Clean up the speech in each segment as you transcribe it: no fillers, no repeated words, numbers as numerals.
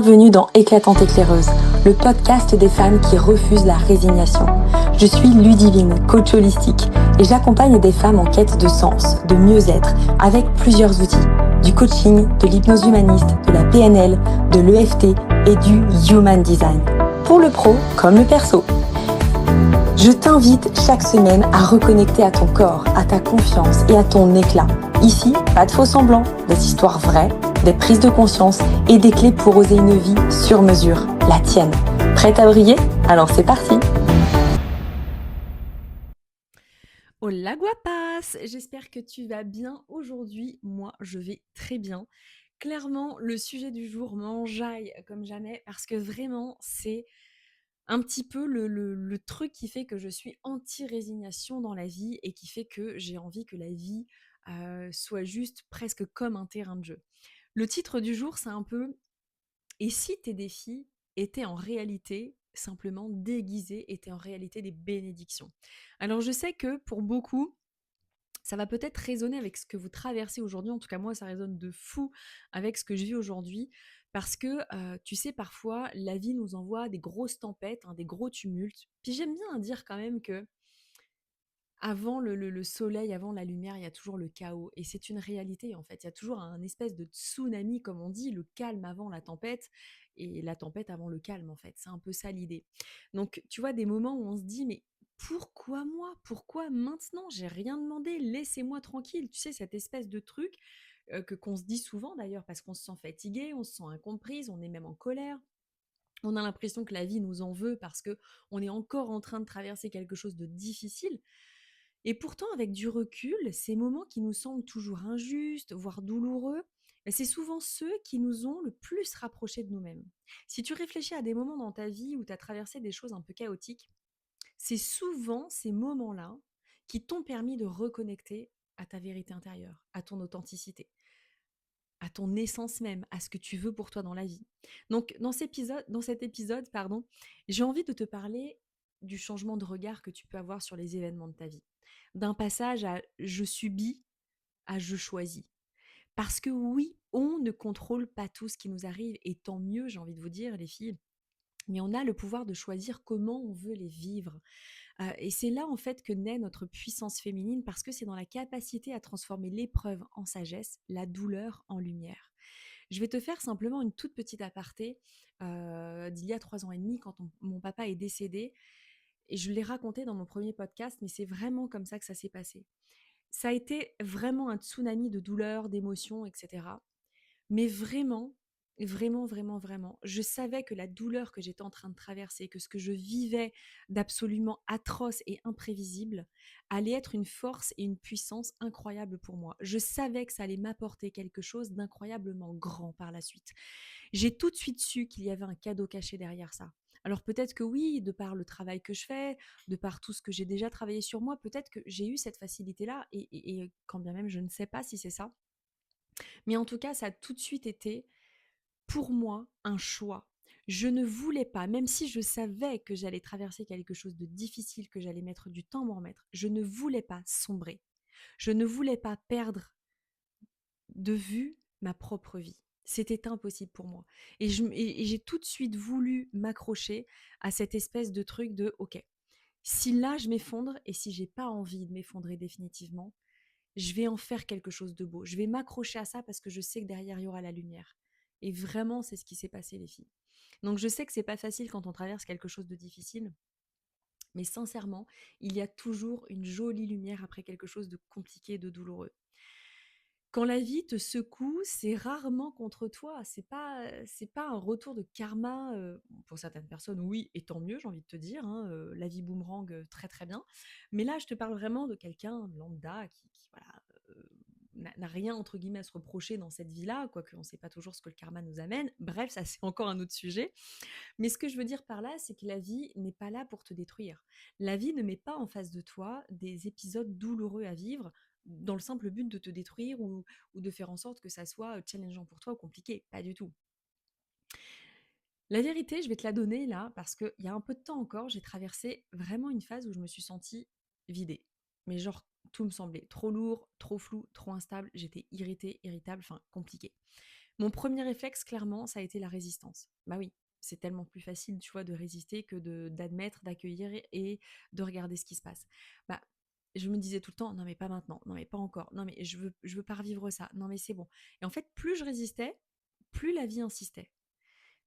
Bienvenue dans Éclatante éclaireuse, le podcast des femmes qui refusent la résignation. Je suis Ludivine, coach holistique, et j'accompagne des femmes en quête de sens, de mieux-être, avec plusieurs outils. Du coaching, de l'hypnose humaniste, de la PNL, de l'EFT et du Human Design. Pour le pro comme le perso. Je t'invite chaque semaine à reconnecter à ton corps, à ta confiance et à ton éclat. Ici, pas de faux semblants, des histoires vraies, des prises de conscience et des clés pour oser une vie sur mesure, la tienne. Prête à briller? Alors c'est parti! Hola guapas, j'espère que tu vas bien aujourd'hui. Moi, je vais très bien. Clairement, le sujet du jour m'enjaille comme jamais parce que vraiment, c'est un petit peu le truc qui fait que je suis anti-résignation dans la vie et qui fait que j'ai envie que la vie soit juste presque comme un terrain de jeu. Le titre du jour, c'est un peu «Et si tes défis étaient en réalité simplement déguisés, étaient en réalité des bénédictions?» Alors je sais que pour beaucoup, ça va peut-être résonner avec ce que vous traversez aujourd'hui. En tout cas, moi, ça résonne de fou avec ce que je vis aujourd'hui. Parce que, tu sais, parfois, la vie nous envoie des grosses tempêtes, hein, des gros tumultes. Puis j'aime bien dire quand même que avant le soleil, avant la lumière, il y a toujours le chaos. Et c'est une réalité, en fait. Il y a toujours un espèce de tsunami, comme on dit, le calme avant la tempête et la tempête avant le calme, en fait. C'est un peu ça l'idée. Donc, tu vois, des moments où on se dit, mais pourquoi moi? Pourquoi maintenant? J'ai rien demandé, laissez-moi tranquille. Tu sais, cette espèce de truc qu'on se dit souvent d'ailleurs, parce qu'on se sent fatigué, on se sent incomprise, on est même en colère. On a l'impression que la vie nous en veut parce que on est encore en train de traverser quelque chose de difficile. Et pourtant, avec du recul, ces moments qui nous semblent toujours injustes, voire douloureux, c'est souvent ceux qui nous ont le plus rapprochés de nous-mêmes. Si tu réfléchis à des moments dans ta vie où tu as traversé des choses un peu chaotiques, c'est souvent ces moments-là qui t'ont permis de reconnecter à ta vérité intérieure, à ton authenticité, à ton essence même, à ce que tu veux pour toi dans la vie. Donc, dans cet épisode, pardon, j'ai envie de te parler du changement de regard que tu peux avoir sur les événements de ta vie. D'un passage à je subis à je choisis. Parce que oui, on ne contrôle pas tout ce qui nous arrive, et tant mieux, j'ai envie de vous dire, les filles, mais on a le pouvoir de choisir comment on veut les vivre. Et c'est là en fait que naît notre puissance féminine, parce que c'est dans la capacité à transformer l'épreuve en sagesse, la douleur en lumière. Je vais te faire simplement une toute petite aparté d'il y a 3 ans et demi, quand mon papa est décédé. Et je l'ai raconté dans mon premier podcast, mais c'est vraiment comme ça que ça s'est passé. Ça a été vraiment un tsunami de douleur, d'émotions, etc. Mais vraiment, vraiment, vraiment, vraiment, je savais que la douleur que j'étais en train de traverser, que ce que je vivais d'absolument atroce et imprévisible, allait être une force et une puissance incroyable pour moi. Je savais que ça allait m'apporter quelque chose d'incroyablement grand par la suite. J'ai tout de suite su qu'il y avait un cadeau caché derrière ça. Alors peut-être que oui, de par le travail que je fais, de par tout ce que j'ai déjà travaillé sur moi, peut-être que j'ai eu cette facilité-là, et quand bien même je ne sais pas si c'est ça, mais en tout cas, ça a tout de suite été pour moi un choix. Je ne voulais pas, même si je savais que j'allais traverser quelque chose de difficile, que j'allais mettre du temps à m'en remettre, je ne voulais pas sombrer. Je ne voulais pas perdre de vue ma propre vie. C'était impossible pour moi. Et j'ai tout de suite voulu m'accrocher à cette espèce de truc de OK, si là je m'effondre et si j'ai pas envie de m'effondrer définitivement, je vais en faire quelque chose de beau. Je vais m'accrocher à ça parce que je sais que derrière il y aura la lumière. Et vraiment, c'est ce qui s'est passé, les filles. Donc je sais que c'est pas facile quand on traverse quelque chose de difficile, mais sincèrement, il y a toujours une jolie lumière après quelque chose de compliqué et de douloureux. Quand la vie te secoue, c'est rarement contre toi. C'est pas un retour de karma. Pour certaines personnes, oui, et tant mieux, j'ai envie de te dire, hein, la vie boomerang, très très bien. Mais là, je te parle vraiment de quelqu'un lambda qui voilà, n'a rien entre guillemets à se reprocher dans cette vie-là, quoique on ne sait pas toujours ce que le karma nous amène. Bref, ça c'est encore un autre sujet. Mais ce que je veux dire par là, c'est que la vie n'est pas là pour te détruire. La vie ne met pas en face de toi des épisodes douloureux à vivre dans le simple but de te détruire, ou de faire en sorte que ça soit challengeant pour toi ou compliqué. Pas du tout. La vérité, je vais te la donner là, parce qu'il y a un peu de temps encore, j'ai traversé vraiment une phase où je me suis sentie vidée. Mais genre, tout me semblait trop lourd, trop flou, trop instable. J'étais irritée, irritable, enfin compliqué. Mon premier réflexe, clairement, ça a été la résistance. Bah oui, c'est tellement plus facile, tu vois, de résister que d'admettre, d'accueillir et de regarder ce qui se passe. Bah, je me disais tout le temps: «Non mais pas maintenant, non mais pas encore, non mais je veux pas revivre ça, non mais c'est bon» et en fait, plus je résistais, plus la vie insistait.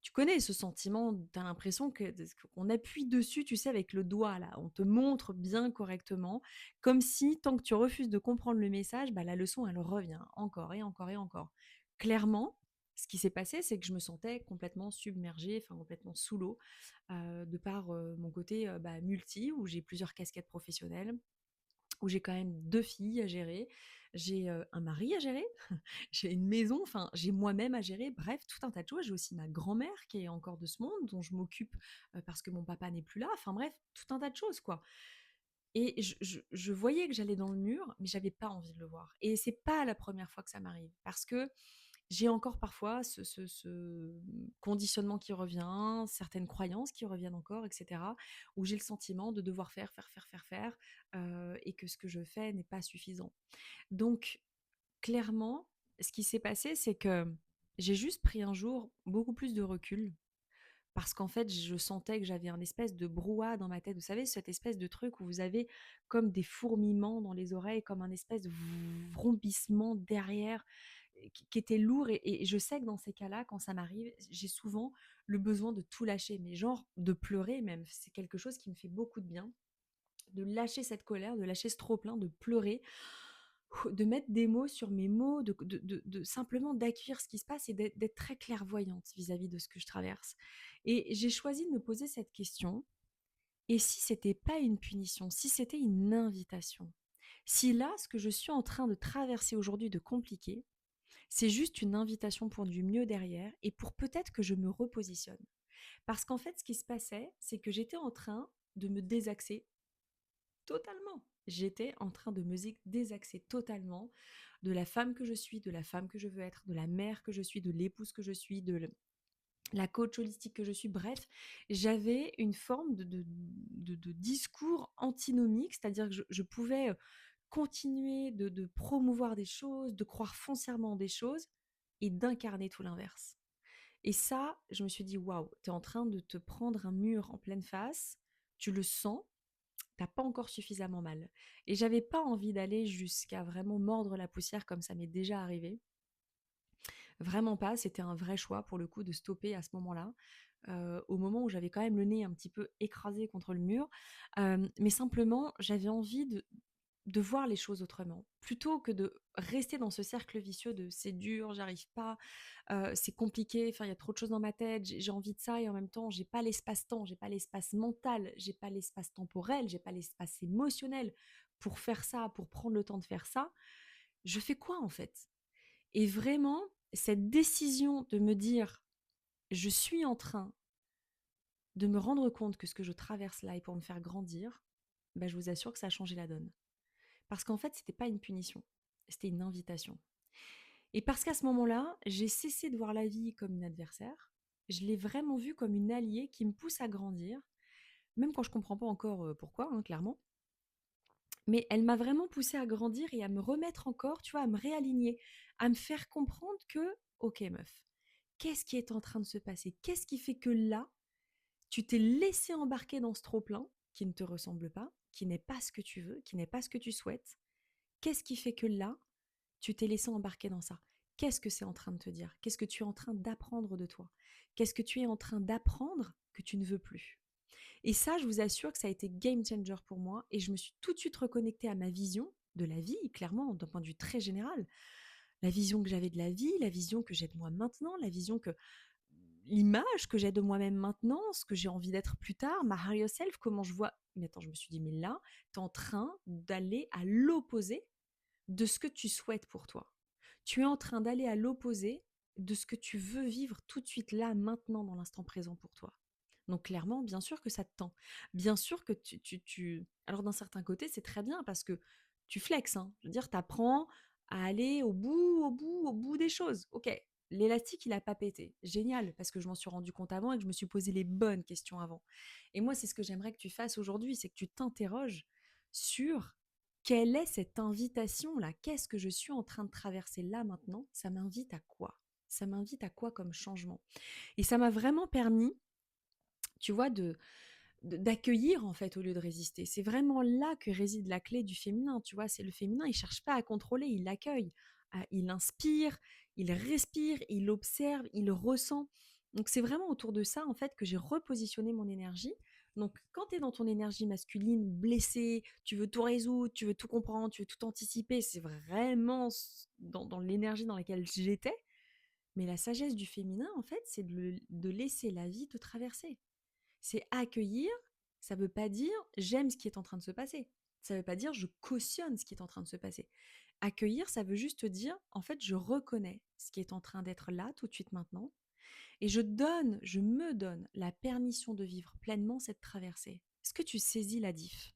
Tu connais ce sentiment, tu as l'impression qu'on appuie dessus, tu sais, avec le doigt là, on te montre bien correctement, comme si tant que tu refuses de comprendre le message, bah, la leçon elle revient encore et encore et encore. Clairement, ce qui s'est passé, c'est que je me sentais complètement submergée, enfin complètement sous l'eau, de par, mon côté, bah, multi, où j'ai plusieurs casquettes professionnelles, où j'ai quand même 2 filles à gérer, j'ai, un mari à gérer, j'ai une maison, enfin, j'ai moi-même à gérer, bref, tout un tas de choses. J'ai aussi ma grand-mère qui est encore de ce monde, dont je m'occupe parce que mon papa n'est plus là. Enfin bref, tout un tas de choses, quoi. Et je voyais que j'allais dans le mur, mais j'avais pas envie de le voir. Et c'est pas la première fois que ça m'arrive, parce que j'ai encore parfois ce conditionnement qui revient, certaines croyances qui reviennent encore, etc., où j'ai le sentiment de devoir faire, faire, faire, faire, faire, et que ce que je fais n'est pas suffisant. Donc, clairement, ce qui s'est passé, c'est que j'ai juste pris un jour beaucoup plus de recul parce qu'en fait, je sentais que j'avais un espèce de brouhaha dans ma tête. Vous savez, cette espèce de truc où vous avez comme des fourmillements dans les oreilles, comme un espèce de vrombissement derrière qui était lourd. Et je sais que dans ces cas-là, quand ça m'arrive, j'ai souvent le besoin de tout lâcher, mais genre de pleurer même. C'est quelque chose qui me fait beaucoup de bien, de lâcher cette colère, de lâcher ce trop-plein, de pleurer, de mettre des mots sur mes mots, de simplement d'accueillir ce qui se passe et d'être très clairvoyante vis-à-vis de ce que je traverse. Et j'ai choisi de me poser cette question, et si c'était pas une punition, si c'était une invitation? Si là, ce que je suis en train de traverser aujourd'hui de compliqué, c'est juste une invitation pour du mieux derrière et pour peut-être que je me repositionne. Parce qu'en fait, ce qui se passait, c'est que j'étais en train de me désaxer totalement. J'étais en train de me désaxer totalement de la femme que je suis, de la femme que je veux être, de la mère que je suis, de l'épouse que je suis, la coach holistique que je suis. Bref, j'avais une forme de discours antinomique, c'est-à-dire que je pouvais continuer de promouvoir des choses, de croire foncièrement en des choses et d'incarner tout l'inverse. Et ça, je me suis dit, waouh, tu es en train de te prendre un mur en pleine face, tu le sens, t'as pas encore suffisamment mal. Et j'avais pas envie d'aller jusqu'à vraiment mordre la poussière comme ça m'est déjà arrivé. Vraiment pas, c'était un vrai choix pour le coup de stopper à ce moment-là, au moment où j'avais quand même le nez un petit peu écrasé contre le mur. Mais simplement, j'avais envie de voir les choses autrement. Plutôt que de rester dans ce cercle vicieux de c'est dur, j'arrive pas, c'est compliqué, enfin il y a trop de choses dans ma tête, j'ai envie de ça et en même temps j'ai pas l'espace-temps, j'ai pas l'espace mental, j'ai pas l'espace temporel, j'ai pas l'espace émotionnel pour faire ça, pour prendre le temps de faire ça. Je fais quoi en fait? Et vraiment, cette décision de me dire je suis en train de me rendre compte que ce que je traverse là est pour me faire grandir, bah, je vous assure que ça a changé la donne. Parce qu'en fait, c'était pas une punition, c'était une invitation. Et parce qu'à ce moment-là, j'ai cessé de voir la vie comme une adversaire, je l'ai vraiment vue comme une alliée qui me pousse à grandir, même quand je comprends pas encore pourquoi, hein, clairement. Mais elle m'a vraiment poussée à grandir et à me remettre encore, tu vois, à me réaligner, à me faire comprendre que, ok meuf, qu'est-ce qui est en train de se passer? Qu'est-ce qui fait que là, tu t'es laissé embarquer dans ce trop-plein qui ne te ressemble pas, qui n'est pas ce que tu veux, qui n'est pas ce que tu souhaites? Qu'est-ce qui fait que là, tu t'es laissé embarquer dans ça? Qu'est-ce que c'est en train de te dire? Qu'est-ce que tu es en train d'apprendre de toi? Qu'est-ce que tu es en train d'apprendre que tu ne veux plus? Et ça, je vous assure que ça a été game changer pour moi et je me suis tout de suite reconnectée à ma vision de la vie, clairement, d'un point de vue très général. La vision que j'avais de la vie, la vision que j'ai de moi maintenant, la vision que l'image que j'ai de moi-même maintenant, ce que j'ai envie d'être plus tard, ma higher self, comment je vois. Mais attends, je me suis dit, mais là, tu es en train d'aller à l'opposé de ce que tu souhaites pour toi. Tu es en train d'aller à l'opposé de ce que tu veux vivre tout de suite là, maintenant, dans l'instant présent pour toi. Donc clairement, bien sûr que ça te tend. Bien sûr que Alors d'un certain côté, c'est très bien parce que tu flexes. Hein. Je veux dire, tu apprends à aller au bout des choses. Ok, l'élastique, il n'a pas pété. Génial, parce que je m'en suis rendu compte avant et que je me suis posé les bonnes questions avant. Et moi, c'est ce que j'aimerais que tu fasses aujourd'hui, c'est que tu t'interroges sur quelle est cette invitation-là? Qu'est-ce que je suis en train de traverser là maintenant? Ça m'invite à quoi? Ça m'invite à quoi comme changement? Et ça m'a vraiment permis, tu vois, d'accueillir en fait au lieu de résister. C'est vraiment là que réside la clé du féminin, tu vois? C'est le féminin, il cherche pas à contrôler, il accueille. Il inspire, il respire, il observe, il ressent. Donc c'est vraiment autour de ça en fait que j'ai repositionné mon énergie. Donc quand tu es dans ton énergie masculine, blessée, tu veux tout résoudre, tu veux tout comprendre, tu veux tout anticiper, c'est vraiment dans l'énergie dans laquelle j'étais. Mais la sagesse du féminin, en fait, c'est de laisser la vie te traverser. C'est accueillir, ça ne veut pas dire j'aime ce qui est en train de se passer. Ça ne veut pas dire je cautionne ce qui est en train de se passer. Accueillir, ça veut juste dire en fait je reconnais ce qui est en train d'être là tout de suite maintenant et je me donne la permission de vivre pleinement cette traversée. Est-ce que tu saisis la diff?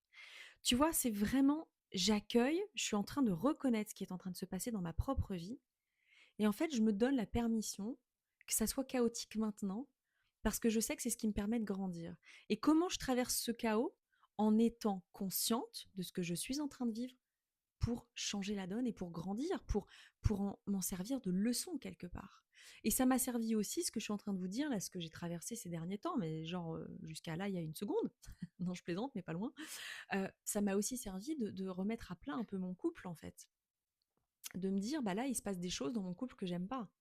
Tu vois, c'est vraiment j'accueille, je suis en train de reconnaître ce qui est en train de se passer dans ma propre vie et en fait, je me donne la permission que ça soit chaotique maintenant, parce que je sais que c'est ce qui me permet de grandir. Et comment je traverse ce chaos? En étant consciente de ce que je suis en train de vivre pour changer la donne et pour grandir, pour m'en servir de leçon quelque part. Et ça m'a servi aussi, ce que je suis en train de vous dire, là, ce que j'ai traversé ces derniers temps, mais genre jusqu'à là, il y a une seconde. Non, je plaisante, mais pas loin. Ça m'a aussi servi de remettre à plat un peu mon couple, en fait, de me dire, bah là, il se passe des choses dans mon couple que j'aime pas.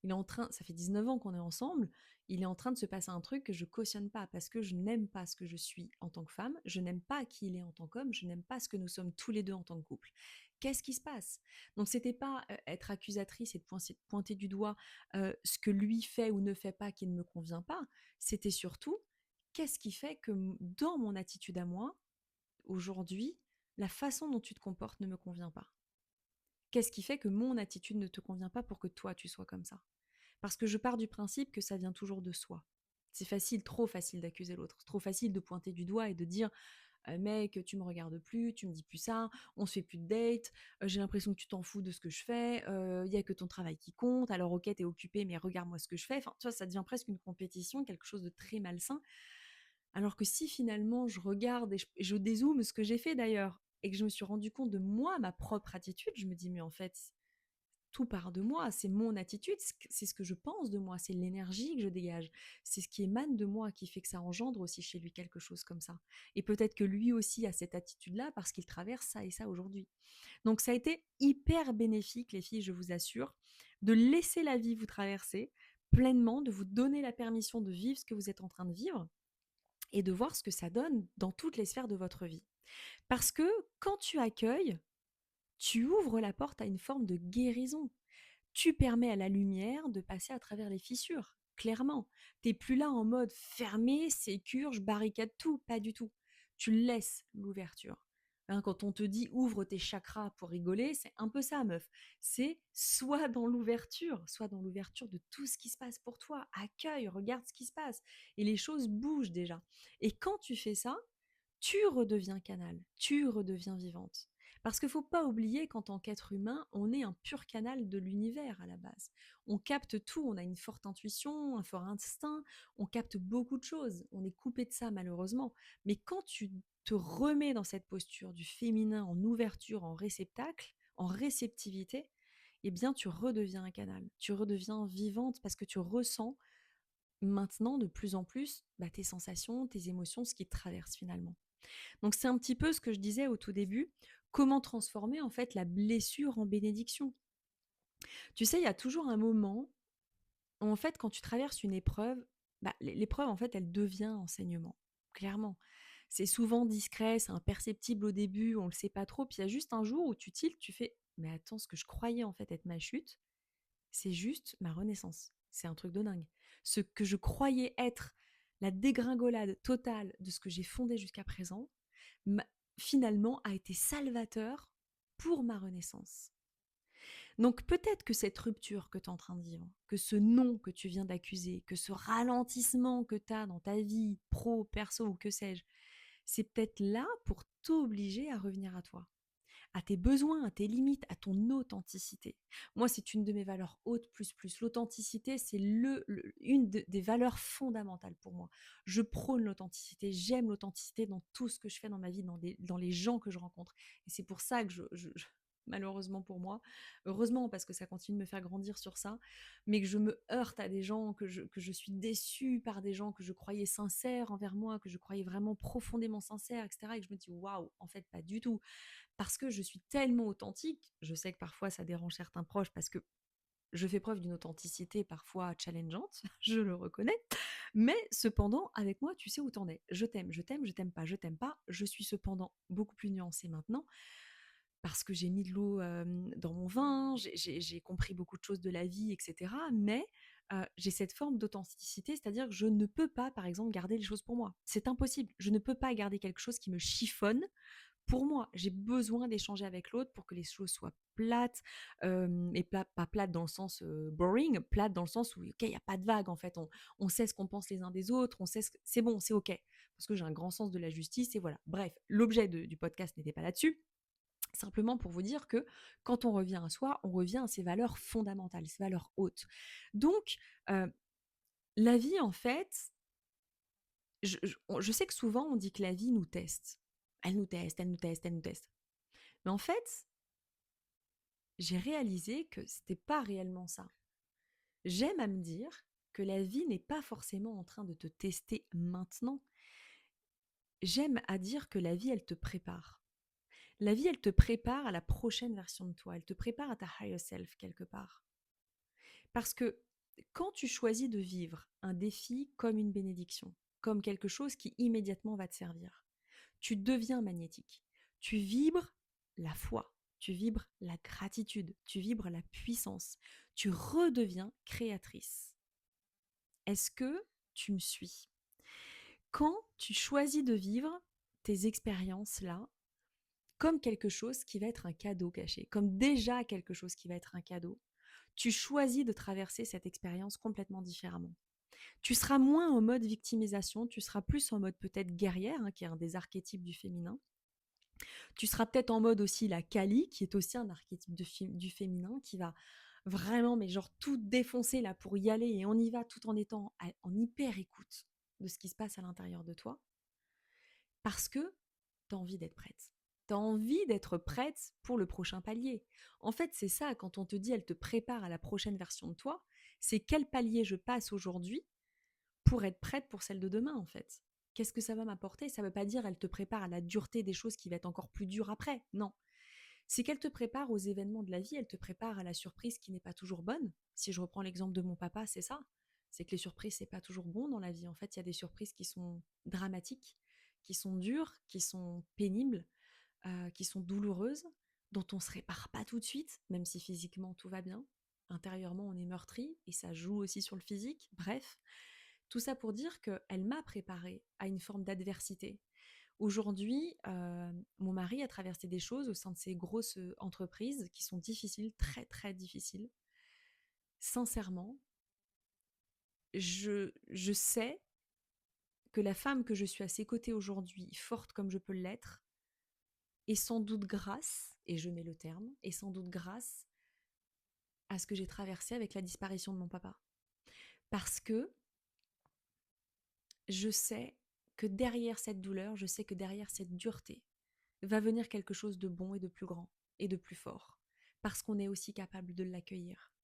Il est en train, ça fait 19 ans qu'on est ensemble, il est en train de se passer un truc que je cautionne pas parce que je n'aime pas ce que je suis en tant que femme, je n'aime pas qui il est en tant qu'homme, je n'aime pas ce que nous sommes tous les deux en tant que couple. Qu'est-ce qui se passe? Donc c'était pas être accusatrice et de pointer du doigt ce que lui fait ou ne fait pas qui ne me convient pas, c'était surtout qu'est-ce qui fait que dans mon attitude à moi, aujourd'hui, la façon dont tu te comportes ne me convient pas. Qu'est-ce qui fait que mon attitude ne te convient pas pour que toi, tu sois comme ça? Parce que je pars du principe que ça vient toujours de soi. C'est facile, trop facile d'accuser l'autre, trop facile de pointer du doigt et de dire mec, tu me regardes plus, tu me dis plus ça, on se fait plus de date, j'ai l'impression que tu t'en fous de ce que je fais, il y a que ton travail qui compte, alors ok, t'es occupé, mais regarde-moi ce que je fais. Enfin, tu vois, ça devient presque une compétition, quelque chose de très malsain. Alors que si finalement je regarde et je dézoome ce que j'ai fait d'ailleurs, et que je me suis rendu compte de moi, ma propre attitude, je me dis mais en fait, tout part de moi, c'est mon attitude, c'est ce que je pense de moi, c'est l'énergie que je dégage, c'est ce qui émane de moi qui fait que ça engendre aussi chez lui quelque chose comme ça. Et peut-être que lui aussi a cette attitude-là parce qu'il traverse ça et ça aujourd'hui. Donc ça a été hyper bénéfique, les filles, je vous assure, de laisser la vie vous traverser pleinement, de vous donner la permission de vivre ce que vous êtes en train de vivre et de voir ce que ça donne dans toutes les sphères de votre vie. Parce que quand tu accueilles, tu ouvres la porte à une forme de guérison. Tu permets à la lumière de passer à travers les fissures, clairement. T'es plus là en mode fermé, sécure, je barricade tout, pas du tout. Tu laisses l'ouverture. Hein, quand on te dit ouvre tes chakras pour rigoler, c'est un peu ça, meuf. C'est soit dans l'ouverture de tout ce qui se passe pour toi. Accueille, regarde ce qui se passe. Et les choses bougent déjà. Et quand tu fais ça, tu redeviens canal, tu redeviens vivante. Parce qu'il ne faut pas oublier qu'en tant qu'être humain, on est un pur canal de l'univers à la base. On capte tout, on a une forte intuition, un fort instinct, on capte beaucoup de choses. On est coupé de ça malheureusement. Mais quand tu te remets dans cette posture du féminin en ouverture, en réceptacle, en réceptivité, eh bien tu redeviens un canal, tu redeviens vivante parce que tu ressens maintenant de plus en plus tes sensations, tes émotions, ce qui te traverse finalement. Donc c'est un petit peu ce que je disais au tout début, comment transformer en fait la blessure en bénédiction. Tu sais, il y a toujours un moment où en fait quand tu traverses une épreuve, l'épreuve en fait elle devient enseignement, clairement. C'est souvent discret, c'est imperceptible au début, on le sait pas trop, puis il y a juste un jour où tu tiltes, tu fais mais attends, ce que je croyais en fait être ma chute, c'est juste ma renaissance. C'est un truc de dingue. Ce que je croyais être la dégringolade totale de ce que j'ai fondé jusqu'à présent, finalement a été salvateur pour ma renaissance. Donc peut-être que cette rupture que tu es en train de vivre, que ce non que tu viens d'accuser, que ce ralentissement que tu as dans ta vie, pro, perso ou que sais-je, c'est peut-être là pour t'obliger à revenir à toi, à tes besoins, à tes limites, à ton authenticité. Moi, c'est une de mes valeurs hautes plus plus. L'authenticité, c'est une des valeurs fondamentales pour moi. Je prône l'authenticité, j'aime l'authenticité dans tout ce que je fais dans ma vie, dans les gens que je rencontre. Et c'est pour ça que malheureusement pour moi. Heureusement, parce que ça continue de me faire grandir sur ça, mais que je me heurte à des gens, que je suis déçue par des gens que je croyais sincères envers moi, que je croyais vraiment profondément sincères, etc. Et que je me dis, waouh, en fait, pas du tout. Parce que je suis tellement authentique. Je sais que parfois ça dérange certains proches parce que je fais preuve d'une authenticité parfois challengeante, je le reconnais. Mais cependant, avec moi, tu sais où t'en es. Je t'aime pas, je t'aime pas. Je suis cependant beaucoup plus nuancée maintenant parce que j'ai mis de l'eau dans mon vin, j'ai compris beaucoup de choses de la vie, etc. Mais j'ai cette forme d'authenticité, c'est-à-dire que je ne peux pas, par exemple, garder les choses pour moi. C'est impossible. Je ne peux pas garder quelque chose qui me chiffonne pour moi. J'ai besoin d'échanger avec l'autre pour que les choses soient plates, et pas plates dans le sens boring, plates dans le sens où, ok, il n'y a pas de vague en fait, on sait ce qu'on pense les uns des autres, on sait c'est bon, c'est ok, parce que j'ai un grand sens de la justice et voilà. Bref, l'objet du podcast n'était pas là-dessus, simplement pour vous dire que quand on revient à soi, on revient à ses valeurs fondamentales, ses valeurs hautes. Donc, euh, la vie en fait, je sais que souvent on dit que la vie nous teste. Elle nous teste, elle nous teste, elle nous teste. Mais en fait, j'ai réalisé que c'était pas réellement ça. J'aime à me dire que la vie n'est pas forcément en train de te tester maintenant. J'aime à dire que la vie, elle te prépare. La vie, elle te prépare à la prochaine version de toi. Elle te prépare à ta higher self quelque part. Parce que quand tu choisis de vivre un défi comme une bénédiction, comme quelque chose qui immédiatement va te servir, tu deviens magnétique. Tu vibres la foi, tu vibres la gratitude, tu vibres la puissance. Tu redeviens créatrice. Est-ce que tu me suis? Quand tu choisis de vivre tes expériences-là comme quelque chose qui va être un cadeau caché, comme déjà quelque chose qui va être un cadeau, tu choisis de traverser cette expérience complètement différemment. Tu seras moins en mode victimisation, tu seras plus en mode peut-être guerrière, hein, qui est un des archétypes du féminin. Tu seras peut-être en mode aussi la Kali, qui est aussi un archétype du féminin, qui va vraiment, mais genre tout défoncer là pour y aller et on y va tout en étant en hyper écoute de ce qui se passe à l'intérieur de toi, parce que tu as envie d'être prête. Tu as envie d'être prête pour le prochain palier. En fait, c'est ça, quand on te dit elle te prépare à la prochaine version de toi, c'est quel palier je passe aujourd'hui pour être prête pour celle de demain, en fait. Qu'est-ce que ça va m'apporter? Ça ne veut pas dire elle te prépare à la dureté des choses qui va être encore plus dures après. Non. C'est qu'elle te prépare aux événements de la vie, elle te prépare à la surprise qui n'est pas toujours bonne. Si je reprends l'exemple de mon papa, c'est ça. C'est que les surprises, c'est pas toujours bon dans la vie. En fait, il y a des surprises qui sont dramatiques, qui sont dures, qui sont pénibles, qui sont douloureuses, dont on se répare pas tout de suite, même si physiquement tout va bien. Intérieurement, on est meurtri et ça joue aussi sur le physique. Bref, tout ça pour dire qu'elle m'a préparée à une forme d'adversité. Aujourd'hui, mon mari a traversé des choses au sein de ces grosses entreprises qui sont difficiles, très très difficiles. Sincèrement, je sais que la femme que je suis à ses côtés aujourd'hui, forte comme je peux l'être, est sans doute grâce, et je mets le terme, est sans doute grâce à ce que j'ai traversé avec la disparition de mon papa. Parce que je sais que derrière cette douleur, je sais que derrière cette dureté, va venir quelque chose de bon et de plus grand et de plus fort. Parce qu'on est aussi capable de l'accueillir.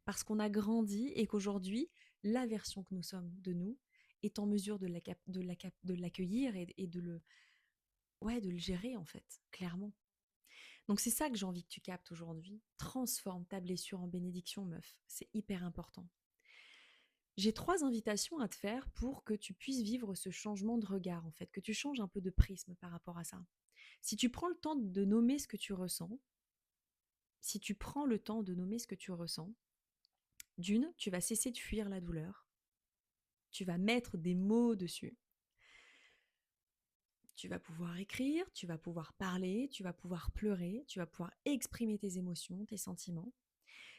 Parce qu'on a grandi et qu'aujourd'hui, la version que nous sommes de nous est en mesure de l'accueillir et de le gérer en fait, clairement. Donc c'est ça que j'ai envie que tu captes aujourd'hui. Transforme ta blessure en bénédiction, meuf. C'est hyper important. J'ai 3 invitations à te faire pour que tu puisses vivre ce changement de regard, en fait, que tu changes un peu de prisme par rapport à ça. Si tu prends le temps de nommer ce que tu ressens, si tu prends le temps de nommer ce que tu ressens, d'une, tu vas cesser de fuir la douleur, tu vas mettre des mots dessus, tu vas pouvoir écrire, tu vas pouvoir parler, tu vas pouvoir pleurer, tu vas pouvoir exprimer tes émotions, tes sentiments.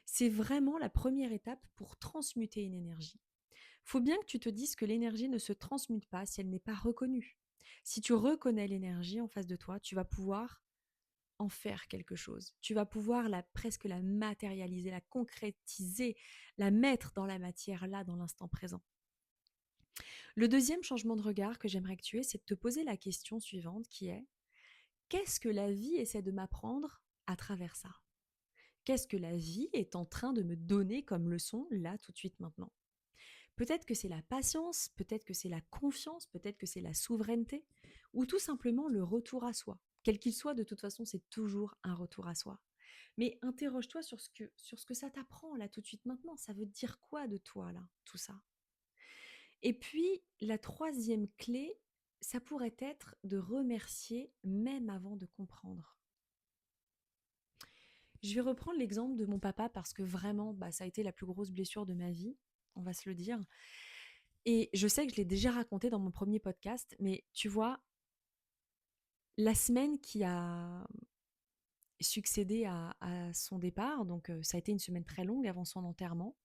C'est vraiment la première étape pour transmuter une énergie. Faut bien que tu te dises que l'énergie ne se transmute pas si elle n'est pas reconnue. Si tu reconnais l'énergie en face de toi, tu vas pouvoir en faire quelque chose. Tu vas pouvoir presque la matérialiser, la concrétiser, la mettre dans la matière là, dans l'instant présent. Le deuxième changement de regard que j'aimerais que tu aies, c'est de te poser la question suivante qui est: qu'est-ce que la vie essaie de m'apprendre à travers ça? Qu'est-ce que la vie est en train de me donner comme leçon là, tout de suite, maintenant? Peut-être que c'est la patience, peut-être que c'est la confiance, peut-être que c'est la souveraineté, ou tout simplement le retour à soi. Quel qu'il soit, de toute façon, c'est toujours un retour à soi. Mais interroge-toi sur ce que ça t'apprend là tout de suite maintenant. Ça veut dire quoi de toi là, tout ça? Et puis, la troisième clé, ça pourrait être de remercier même avant de comprendre. Je vais reprendre l'exemple de mon papa parce que vraiment, ça a été la plus grosse blessure de ma vie, on va se le dire. Et je sais que je l'ai déjà raconté dans mon premier podcast, mais tu vois, la semaine qui a succédé à son départ, donc ça a été une semaine très longue avant son enterrement,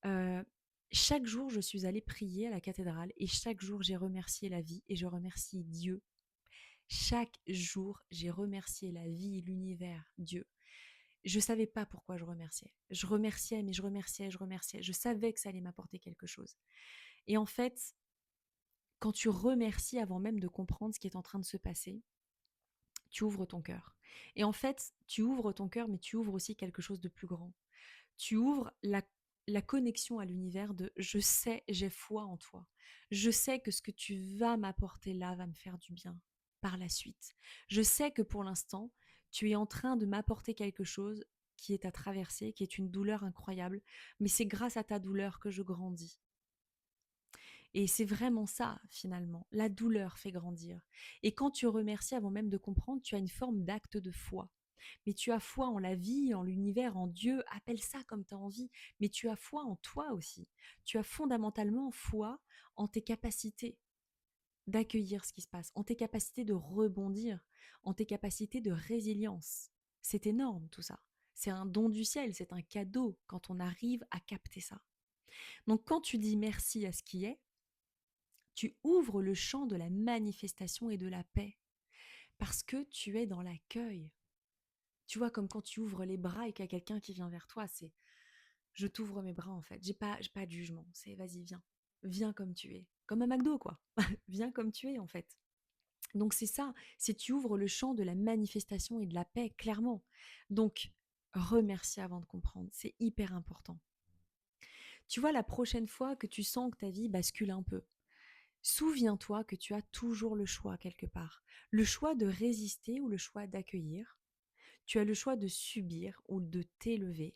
euh, chaque jour je suis allée prier à la cathédrale et chaque jour j'ai remercié la vie et je remercie Dieu. Chaque jour j'ai remercié la vie, l'univers, Dieu. Je savais pas pourquoi je remerciais. Je remerciais, mais je remerciais, je remerciais. Je savais que ça allait m'apporter quelque chose. Et en fait, quand tu remercies avant même de comprendre ce qui est en train de se passer, tu ouvres ton cœur. Et en fait, tu ouvres ton cœur, mais tu ouvres aussi quelque chose de plus grand. Tu ouvres la connexion à l'univers de je sais, j'ai foi en toi. Je sais que ce que tu vas m'apporter là va me faire du bien par la suite. Je sais que pour l'instant, tu es en train de m'apporter quelque chose qui est à traverser, qui est une douleur incroyable, mais c'est grâce à ta douleur que je grandis. Et c'est vraiment ça, finalement. La douleur fait grandir. Et quand tu remercies avant même de comprendre, tu as une forme d'acte de foi. Mais tu as foi en la vie, en l'univers, en Dieu, appelle ça comme tu as envie, mais tu as foi en toi aussi. Tu as fondamentalement foi en tes capacités d'accueillir ce qui se passe, en tes capacités de rebondir, en tes capacités de résilience. C'est énorme tout ça. C'est un don du ciel, c'est un cadeau quand on arrive à capter ça. Donc quand tu dis merci à ce qui est, tu ouvres le champ de la manifestation et de la paix parce que tu es dans l'accueil. Tu vois, comme quand tu ouvres les bras et qu'il y a quelqu'un qui vient vers toi, c'est je t'ouvre mes bras en fait. J'ai pas de jugement. C'est vas-y, viens. Viens comme tu es. Comme à McDo, quoi. Viens comme tu es en fait. Donc c'est ça, c'est tu ouvres le champ de la manifestation et de la paix, clairement. Donc, remercie avant de comprendre. C'est hyper important. Tu vois, la prochaine fois que tu sens que ta vie bascule un peu, souviens-toi que tu as toujours le choix quelque part. Le choix de résister ou le choix d'accueillir. Tu as le choix de subir ou de t'élever.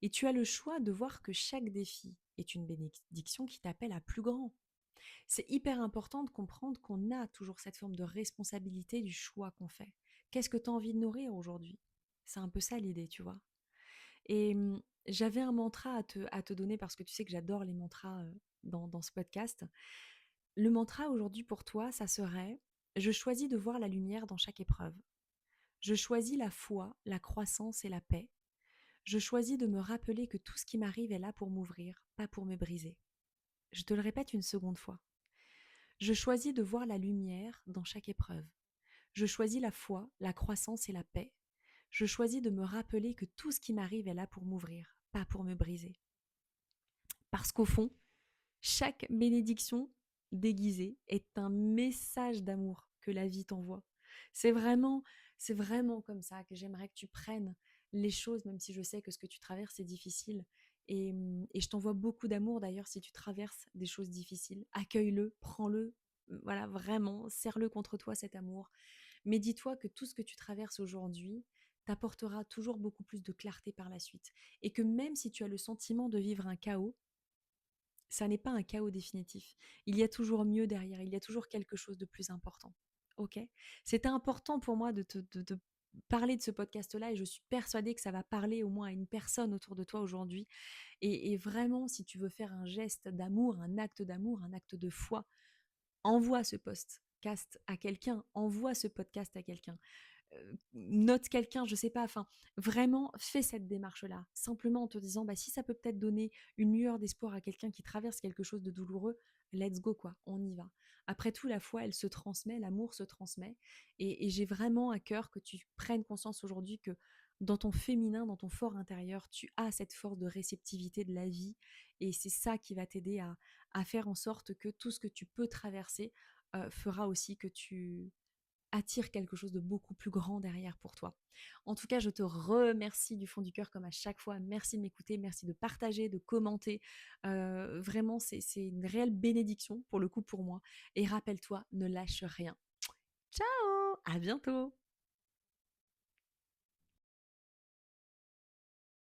Et tu as le choix de voir que chaque défi est une bénédiction qui t'appelle à plus grand. C'est hyper important de comprendre qu'on a toujours cette forme de responsabilité du choix qu'on fait. Qu'est-ce que tu as envie de nourrir aujourd'hui? C'est un peu ça l'idée, tu vois. Et j'avais un mantra à te donner parce que tu sais que j'adore les mantras dans ce podcast. Le mantra aujourd'hui pour toi, ça serait: je choisis de voir la lumière dans chaque épreuve. Je choisis la foi, la croissance et la paix. Je choisis de me rappeler que tout ce qui m'arrive est là pour m'ouvrir, pas pour me briser. Je te le répète une seconde fois. Je choisis de voir la lumière dans chaque épreuve. Je choisis la foi, la croissance et la paix. Je choisis de me rappeler que tout ce qui m'arrive est là pour m'ouvrir, pas pour me briser. Parce qu'au fond, chaque bénédiction déguisée est un message d'amour que la vie t'envoie. C'est vraiment, c'est vraiment comme ça que j'aimerais que tu prennes les choses, même si je sais que ce que tu traverses est difficile. Et je t'envoie beaucoup d'amour d'ailleurs si tu traverses des choses difficiles. Accueille-le, prends-le, voilà, vraiment, serre-le contre toi cet amour. Mais dis-toi que tout ce que tu traverses aujourd'hui t'apportera toujours beaucoup plus de clarté par la suite. Et que même si tu as le sentiment de vivre un chaos, ça n'est pas un chaos définitif. Il y a toujours mieux derrière, il y a toujours quelque chose de plus important. Ok? C'était important pour moi de parler de ce podcast-là et je suis persuadée que ça va parler au moins à une personne autour de toi aujourd'hui. Et vraiment, si tu veux faire un geste d'amour, un acte de foi, envoie ce podcast à quelqu'un, envoie ce podcast à quelqu'un. Note quelqu'un, je sais pas, enfin, vraiment, fais cette démarche-là, simplement en te disant, si ça peut peut-être donner une lueur d'espoir à quelqu'un qui traverse quelque chose de douloureux, let's go, quoi, on y va. Après tout, la foi, elle se transmet, l'amour se transmet, et j'ai vraiment à cœur que tu prennes conscience aujourd'hui que dans ton féminin, dans ton fort intérieur, tu as cette force de réceptivité de la vie, et c'est ça qui va t'aider à faire en sorte que tout ce que tu peux traverser fera aussi que tu attire quelque chose de beaucoup plus grand derrière pour toi. En tout cas, je te remercie du fond du cœur comme à chaque fois. Merci de m'écouter, merci de partager, de commenter. Vraiment, c'est une réelle bénédiction pour le coup pour moi. Et rappelle-toi, ne lâche rien. Ciao, à bientôt.